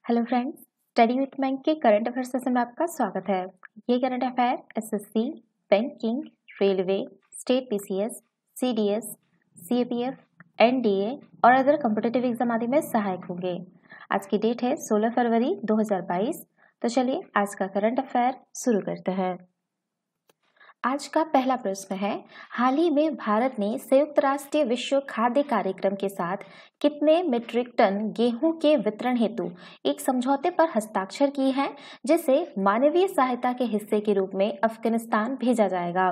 Hello friends, study with bank के current affair session में आपका स्वागत है। ये current affair SSC, banking, railway, state PCS, CDS, CAPF, NDA और अदर कॉम्पिटिटिव एग्जाम आदि में सहायक होंगे। आज की डेट है 16 फरवरी 2022। तो चलिए आज का करंट अफेयर शुरू करते हैं। आज का पहला प्रश्न है, हाल ही में भारत ने संयुक्त राष्ट्र विश्व खाद्य कार्यक्रम के साथ कितने मीट्रिक टन गेहूं के वितरण हेतु एक समझौते पर हस्ताक्षर किए हैं, जिसे मानवीय सहायता के हिस्से के रूप में अफगानिस्तान भेजा जाएगा?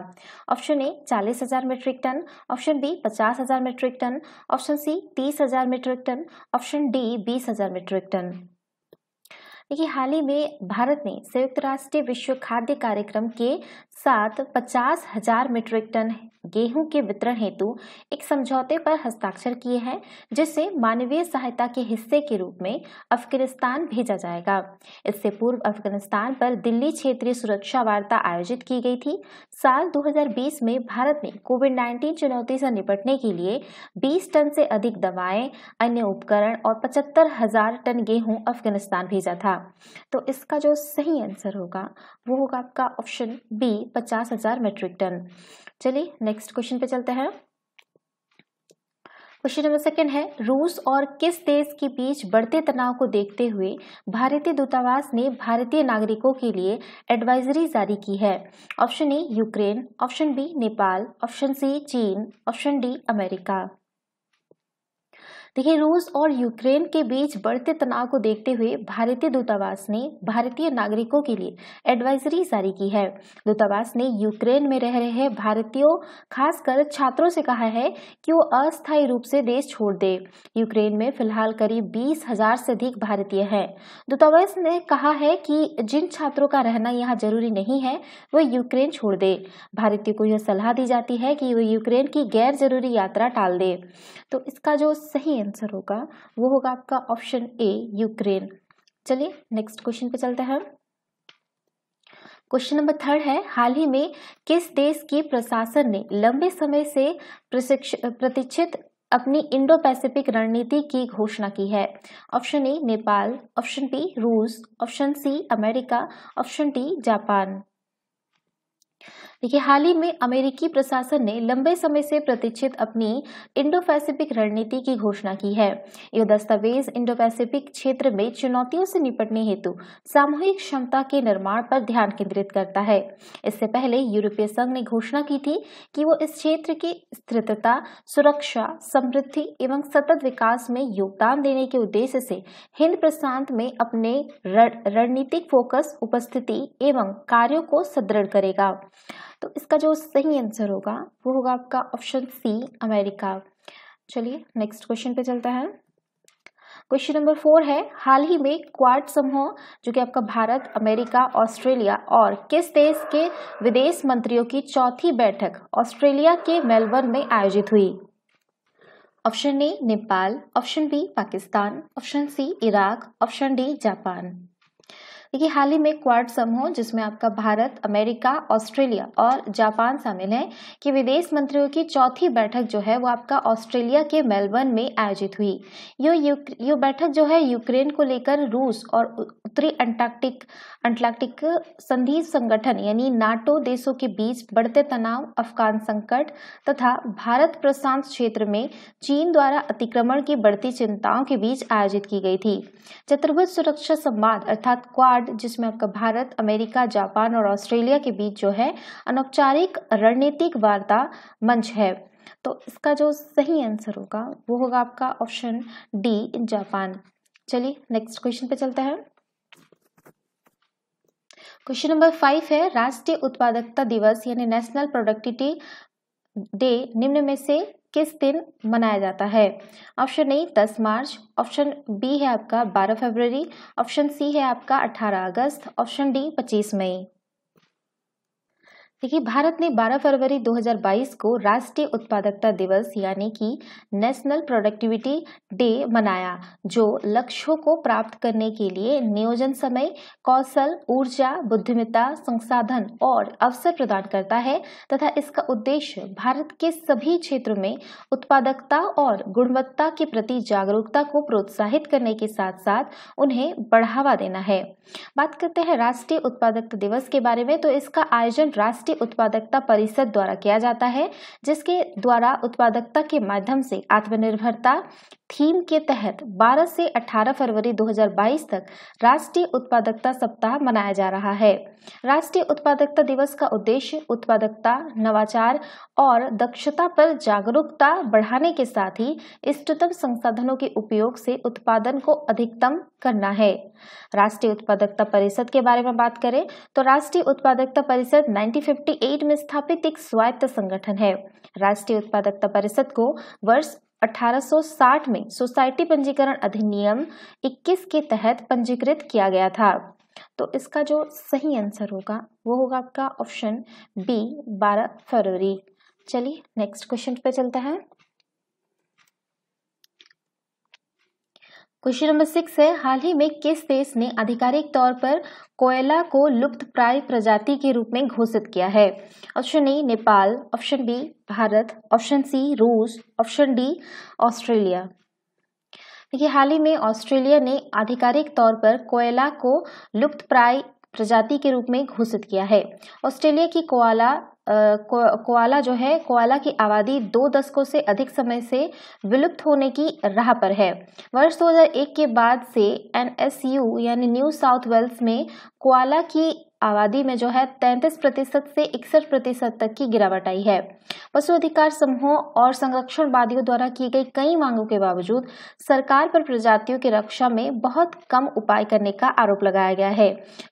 Option A 40,000 metric ton, option B 50,000 metric ton, option C 30,000 metric ton, option D 20,000 metric ton. देखिए, हाल ही में भारत ने संयुक्त राष्ट्र विश्व खाद्य कार्यक्रम के साथ 50,000 मीट्रिक टन गेहूं के वितरण हेतु एक समझौते पर हस्ताक्षर किए हैं, जिसे मानवीय सहायता के हिस्से के रूप में अफगानिस्तान भेजा जाएगा। इससे पूर्व अफगानिस्तान पर दिल्ली क्षेत्रीय सुरक्षा वार्ता आयोजित की गई थी। साल 2020 में भारत ने कोविड-19 चुनौती से निपटने के लिए 20 टन से अधिक दवाएं, अन्य उपकरण और 75,000 टन गेहूं अफगानिस्तान भेजा था। तो इसका जो सही आंसर होगा वो होगा आपका ऑप्शन बी 50,000 मीट्रिक टन। चलिए नेक्स्ट क्वेश्चन पे चलते हैं। क्वेश्चन नंबर सेकंड है, रूस और किस देश के बीच बढ़ते तनाव को देखते हुए भारतीय दूतावास ने भारतीय नागरिकों के लिए एडवाइजरी जारी की है? Option A Ukraine, option B Nepal, option C चीन, ऑप्शन डी अमेरिका। देखिए, रूस और यूक्रेन के बीच बढ़ते तनाव को देखते हुए भारतीय दूतावास ने भारतीय नागरिकों के लिए एडवाइजरी जारी की है। दूतावास ने यूक्रेन में रह रहे भारतीयों, खासकर छात्रों से कहा है कि वो अस्थायी रूप से देश छोड़ दे। यूक्रेन में फिलहाल करीब 20,000 से अधिक भारतीय हैं। दूतावास ने कहा है कि जिन छात्रों का रहना यहाँ जरूरी नहीं है वो यूक्रेन छोड़ दे। भारतीयों को यह सलाह दी जाती है कि वो यूक्रेन की गैर जरूरी यात्रा टाल दे। तो इसका जो सही आंसर होगा वो होगा आपका ऑप्शन ए यूक्रेन। चलिए नेक्स्ट क्वेश्चन पे चलते हैं। क्वेश्चन नंबर थर्ड है, हाल ही में किस देश की प्रशासन ने लंबे समय से प्रतीक्षित अपनी इंडो पैसिफिक रणनीति की घोषणा की है? Option A Nepal, option B रूस, option C America, option D Japan. देखिए, हाल ही में अमेरिकी प्रशासन ने लंबे समय से प्रतीक्षित अपनी इंडो पैसिफिक रणनीति की घोषणा की है। यह दस्तावेज इंडो पैसिफिक क्षेत्र में चुनौतियों से निपटने हेतु सामूहिक क्षमता के निर्माण पर ध्यान केंद्रित करता है। इससे पहले यूरोपीय संघ ने घोषणा की थी कि वो इस क्षेत्र की स्थिरता, सुरक्षा, समृद्धि एवं सतत विकास में योगदान देने के उद्देश्य से हिंद प्रशांत में अपने रणनीतिक फोकस, उपस्थिति एवं कार्यों को सुदृढ़ करेगा। तो इसका जो सही आंसर होगा वो होगा आपका ऑप्शन सी अमेरिका। चलिए नेक्स्ट क्वेश्चन पे चलता है। क्वेश्चन नंबर 4 है, हाल ही में क्वाड समूह जो कि आपका भारत, अमेरिका, ऑस्ट्रेलिया और किस देश के विदेश मंत्रियों की चौथी बैठक ऑस्ट्रेलिया के मेलबर्न में आयोजित हुई? Option A Nepal, option B Pakistan, option C Iraq, option D Japan. देखिए, हाल ही में क्वाड समूह जिसमें आपका भारत, अमेरिका, ऑस्ट्रेलिया और जापान शामिल है कि विदेश मंत्रियों की चौथी बैठक जो है वो आपका ऑस्ट्रेलिया के मेलबर्न में आयोजित हुई। ये बैठक जो है यूक्रेन को लेकर रूस और उत्तरी अंटार्कटिक संधि संगठन यानी नाटो देशों के बीच बढ़ते तनाव, अफगान संकट तथा भारत प्रशांत क्षेत्र में चीन द्वारा अतिक्रमण की बढ़ती चिंताओं के बीच आयोजित की गई थी। चतुर्भुज सुरक्षा संवाद अर्थात क्वाड, जिसमें आपका भारत, अमेरिका, जापान और ऑस्ट्रेलिया के बीच जो है अनौपचारिक रणनीतिक वार्ता मंच है। तो इसका जो सही आंसर होगा वो होगा आपका ऑप्शन डी जापान। चलिए नेक्स्ट क्वेश्चन पे चलते हैं। क्वेश्चन नंबर 5 है, राष्ट्रीय उत्पादकता दिवस यानी नेशनल प्रोडक्टिविटी डे निम्न में से किस दिन मनाया जाता है? Option A 10 March, option B है आपका 12 फरवरी, ऑप्शन सी है आपका 18 अगस्त, ऑप्शन डी 25 मई। देखिए, भारत ने 12 फरवरी 2022 को राष्ट्रीय उत्पादकता दिवस यानी कि नेशनल प्रोडक्टिविटी डे मनाया, जो लक्ष्यों को प्राप्त करने के लिए नियोजन समय, कौशल, ऊर्जा, बुद्धिमत्ता, संसाधन और अवसर प्रदान करता है तथा इसका उद्देश्य भारत के सभी क्षेत्रों में उत्पादकता और गुणवत्ता के प्रति जागरूकता को प्रोत्साहित करने के साथ साथ उन्हें बढ़ावा देना है। बात करते हैं राष्ट्रीय उत्पादकता दिवस के बारे में, तो इसका आयोजन राष्ट्रीय उत्पादकता परिषद द्वारा किया जाता है, जिसके द्वारा उत्पादकता के माध्यम से आत्मनिर्भरता थीम के तहत 12 से 18 फरवरी 2022 तक राष्ट्रीय उत्पादकता सप्ताह मनाया जा रहा है। राष्ट्रीय उत्पादकता दिवस का उद्देश्य उत्पादकता, नवाचार और दक्षता पर जागरूकता बढ़ाने के साथ ही इष्टतम संसाधनों के उपयोग से उत्पादन को अधिकतम करना है। राष्ट्रीय उत्पादकता परिषद के बारे में बात करें तो राष्ट्रीय उत्पादकता परिषद 1958 में स्थापित एक स्वायत्त संगठन है। राष्ट्रीय उत्पादकता परिषद को वर्ष 1860 में सोसाइटी पंजीकरण अधिनियम 21 के तहत पंजीकृत किया गया था। तो इसका जो सही आंसर होगा वो होगा आपका ऑप्शन बी 12 फरवरी। चलिए नेक्स्ट क्वेश्चन पे चलते हैं। क्वेश्चन नंबर 6 है, हाल ही में किस देश ने आधिकारिक तौर पर कोयला को लुप्तप्राय प्रजाति के रूप में घोषित किया है? Option A Nepal, option B Bharat, option C रूस, ऑप्शन डी ऑस्ट्रेलिया। देखिए, हाल ही में ऑस्ट्रेलिया ने आधिकारिक तौर पर कोयला को लुप्तप्राय प्रजाति के रूप में घोषित किया है। ऑस्ट्रेलिया की कोआला जो है, कोआला की आबादी 2 दशकों से अधिक समय से विलुप्त होने की राह पर है। वर्ष 2001 के बाद से NSU यानी न्यू साउथ वेल्स में कोआला की आबादी में जो है 33% से 61% तक की गिरावट आई है। पशु अधिकार समूहों और संरक्षणवादियों द्वारा की गई कई मांगों के बावजूद सरकार पर प्रजातियों की रक्षा में बहुत कम उपाय करने का आरोप लगाया गया है।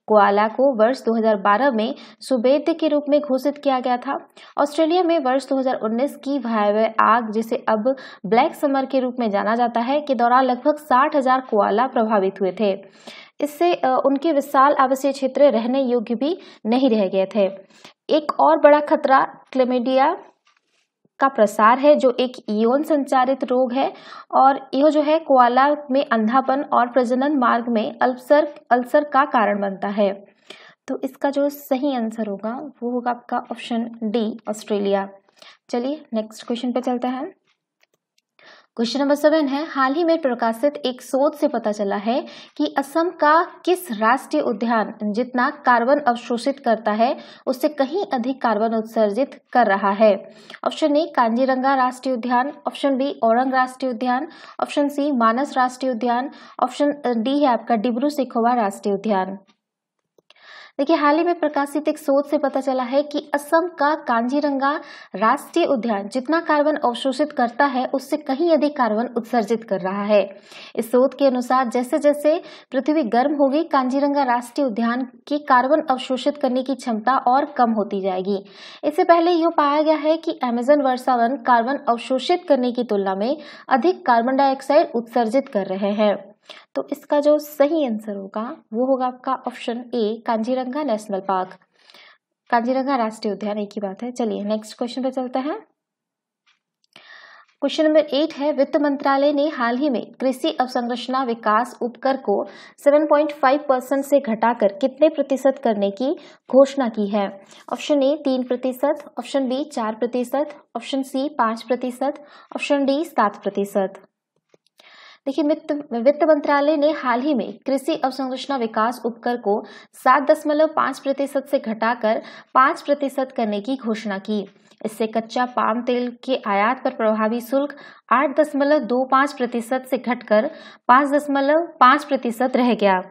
कोआला को वर्ष 2012 में सुवेद्य के रूप में घोषित किया गया था। ऑस्ट्रेलिया में वर्ष 2019 की भयावह आग, जिसे अब ब्लैक समर के रूप में जाना जाता है, के दौरान लगभग 60,000 कोआला प्रभावित हुए थे। इससे उनके विशाल आवासीय क्षेत्र रहने योग्य भी नहीं रह गए थे। एक और बड़ा खतरा क्लेमिडिया का प्रसार है, जो एक यौन संचारित रोग है और यह जो है कोआला में अंधापन और प्रजनन मार्ग में अल्सर का कारण बनता है। तो इसका जो सही आंसर होगा वो होगा आपका ऑप्शन डी ऑस्ट्रेलिया। चलिए नेक्स्ट क्वेश्चन पे चलते हैं। क्वेश्चन नंबर 7 है, हाल ही में प्रकाशित एक शोध से पता चला है कि असम का किस राष्ट्रीय उद्यान जितना कार्बन अवशोषित करता है उससे कहीं अधिक कार्बन उत्सर्जित कर रहा है? ऑप्शन ए कांजीरंगा राष्ट्रीय उद्यान, ऑप्शन बी औरंग राष्ट्रीय उद्यान, ऑप्शन सी मानस राष्ट्रीय उद्यान, ऑप्शन डी है आपका डिब्रू सैखोवा राष्ट्रीय उद्यान। देखिए, हाल ही में प्रकाशित एक शोध से पता चला है कि असम का कांजीरंगा राष्ट्रीय उद्यान जितना कार्बन अवशोषित करता है उससे कहीं अधिक कार्बन उत्सर्जित कर रहा है। इस शोध के अनुसार जैसे जैसे पृथ्वी गर्म होगी, कांजीरंगा राष्ट्रीय उद्यान की कार्बन अवशोषित करने की क्षमता और कम होती जाएगी। इससे पहले यह पाया गया है कि अमेज़न वर्षावन कार्बन अवशोषित करने की तुलना में अधिक कार्बन डाइऑक्साइड उत्सर्जित कर रहे हैं। तो इसका जो सही आंसर होगा वो होगा आपका option A Kaziranga national park, Kaziranga राष्ट्रीय उद्यान, एक ही बात है। चलिए नेक्स्ट क्वेश्चन पे चलते हैं। क्वेश्चन नंबर 8 है, वित्त मंत्रालय ने हाल ही में कृषि अवसंरचना विकास उपकर को 7.5% से घटाकर कितने प्रतिशत करने की घोषणा की है? Option A 3%, option B 4%, option C 5%, option D 7%। देखिए, वित्त मंत्रालय ने हाल ही में कृषि अवसंरचना विकास उपकर को 7.5% से घटाकर 5% करने की घोषणा की। इससे कच्चा पाम तेल के आयात पर प्रभावी शुल्क 8.25% से घटकर 5.5% रह गया।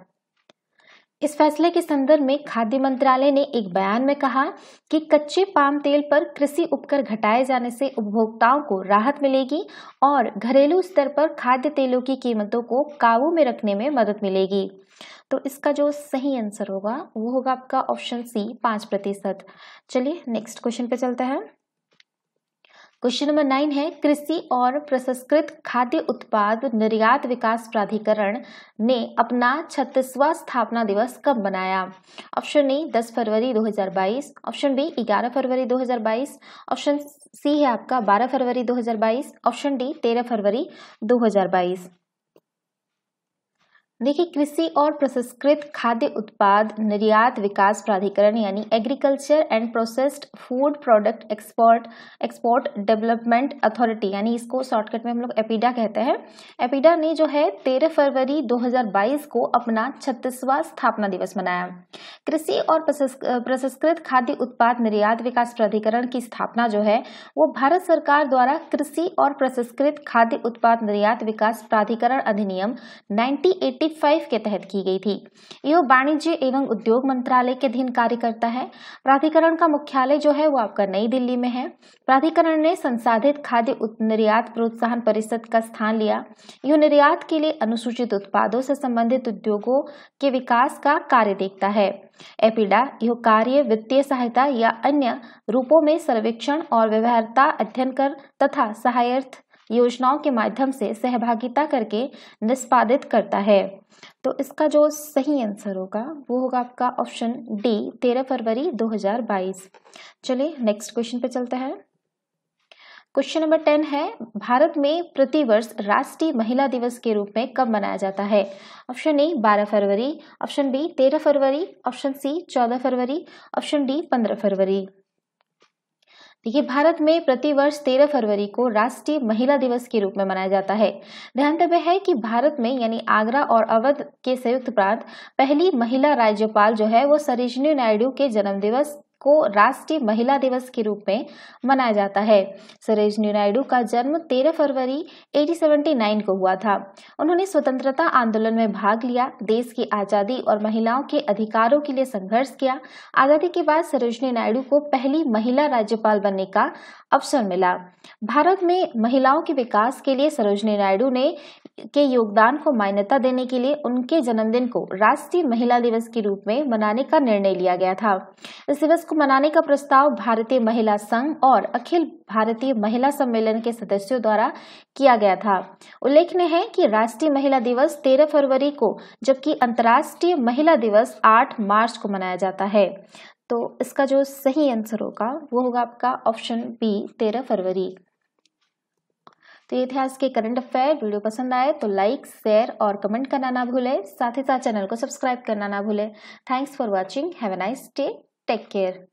इस फैसले के संदर्भ में खाद्य मंत्रालय ने एक बयान में कहा कि कच्चे पाम तेल पर कृषि उपकर घटाए जाने से उपभोक्ताओं को राहत मिलेगी और घरेलू स्तर पर खाद्य तेलों की कीमतों को काबू में रखने में मदद मिलेगी। तो इसका जो सही आंसर होगा वो होगा आपका ऑप्शन सी 5%। चलिए नेक्स्ट क्वेश्चन पे चलते हैं। क्वेश्चन नंबर 9 है, कृषि और प्रसंस्कृत खाद्य उत्पाद निर्यात विकास प्राधिकरण ने अपना 36वां स्थापना दिवस कब मनाया? ऑप्शन ए 10 फरवरी 2022, ऑप्शन बी 11 फरवरी 2022, ऑप्शन सी है आपका 12 फरवरी 2022, ऑप्शन डी 13 फरवरी 2022। देखिए, कृषि और प्रसंस्कृत खाद्य उत्पाद निर्यात विकास प्राधिकरण यानी agriculture and processed food product export development authority यानी इसको शॉर्टकट में हम लोग एपीडा कहते हैं। एपीडा ने जो है 13 फरवरी 2022 को अपना 36वां स्थापना दिवस मनाया। कृषि और प्रसंस्कृत खाद्य उत्पाद निर्यात विकास प्राधिकरण की स्थापना जो है वो भारत सरकार द्वारा कृषि और प्रसंस्कृत खाद्य उत्पाद निर्यात विकास प्राधिकरण अधिनियम 1985 के तहत की गई थी। यह वाणिज्य एवं उद्योग मंत्रालय के अधीन कार्य करता है। प्राधिकरण का मुख्यालय जो है वो आपका नई दिल्ली में है। प्राधिकरण ने संसाधित खाद्य निर्यात प्रोत्साहन परिषद का स्थान लिया। यह निर्यात के लिए अनुसूचित उत्पादों से संबंधित उद्योगों के विकास का कार्य देखता है। एपीडा यह कार्य वित्तीय सहायता या अन्य रूपों में सर्वेक्षण और व्यवहार्यता अध्ययन कर तथा सहायक योजनाओं के माध्यम से सहभागिता करके निष्पादित करता है। तो इसका जो सही आंसर होगा वो होगा आपका ऑप्शन डी 13 फरवरी 2022। चलिए नेक्स्ट क्वेश्चन पे चलते हैं। क्वेश्चन नंबर 10 है, भारत में प्रतिवर्ष राष्ट्रीय महिला दिवस के रूप में कब मनाया जाता है? ऑप्शन ए 12 फरवरी, ऑप्शन बी 13 फरवरी, ऑप्शन सी 14 फरवरी, ऑप्शन डी 15 फरवरी। देखिए, भारत में प्रतिवर्ष 13 फरवरी को राष्ट्रीय महिला दिवस के रूप में मनाया जाता है। ध्यातव्य है कि भारत में यानी आगरा और अवध के संयुक्त प्रांत पहली महिला राज्यपाल जो है वो सरोजिनी नायडू के जन्मदिवस को राष्ट्रीय महिला दिवस के रूप में मनाया जाता है। सरोजिनी नायडू का जन्म 13 फरवरी 1879 को हुआ था। उन्होंने स्वतंत्रता आंदोलन में भाग लिया, देश की आजादी और महिलाओं के अधिकारों के लिए संघर्ष किया। आजादी के बाद सरोजिनी नायडू को पहली महिला राज्यपाल बनने का अवसर मिला। भारत में महिलाओं के विकास के लिए सरोजिनी नायडू ने के योगदान को मान्यता देने के लिए उनके जन्मदिन को राष्ट्रीय महिला दिवस के रूप में मनाने का निर्णय लिया गया था। इस दिवस को मनाने का प्रस्ताव भारतीय महिला संघ और अखिल भारतीय महिला सम्मेलन के सदस्यों द्वारा किया गया था। उल्लेखनीय है कि राष्ट्रीय महिला दिवस 13 फरवरी को जबकि अंतर्राष्ट्रीय महिला दिवस 8 मार्च को मनाया जाता है। तो इसका जो सही आंसर होगा वो होगा आपका ऑप्शन बी 13 फरवरी। तो ये थे आज के करंट अफेयर। वीडियो पसंद आए तो लाइक, शेयर और कमेंट करना ना भूलें। साथ ही साथ चैनल को सब्सक्राइब करना ना भूलें। Thanks for watching. Have a nice day. Take care.